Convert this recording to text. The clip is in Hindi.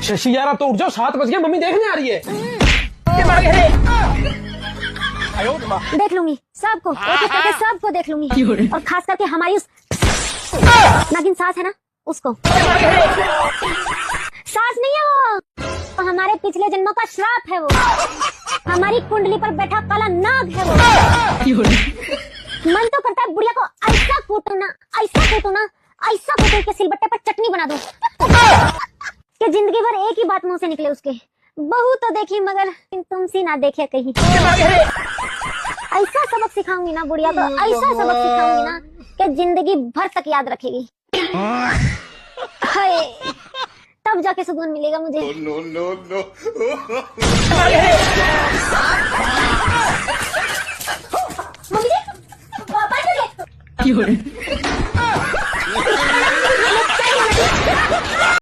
शशि यार, अब तो उठ जाओ, 7 बज गए, मम्मी देखने आ रही है। देख लूंगी सबको, एक एक करके सबको देख लूंगी, और खास करके हमारी उस नागिन सास है ना, उसको। सास नहीं है वो हमारे पिछले जन्मों का श्राप है वो, हमारी कुंडली पर बैठा काला नाग है वो। मन तो करता है बुढ़िया को ऐसा कूटूं ना, ऐसा कूटूं ना, ऐसा कूटूं कि सिलबट्टे पर चटनी बना दूं कि जिंदगी भर एक ही बात मुंह से निकले उसके, बहू तो देखी मगर तुमसी ना देखे कहीं। ऐसा सबक सिखाऊंगी ना बुढ़िया को, ऐसा सबक सिखाऊंगी ना कि जिंदगी भर तक याद रखेगी। हाय, तब जाके सुकून मिलेगा मुझे। नो नो नो मम्मी, पापा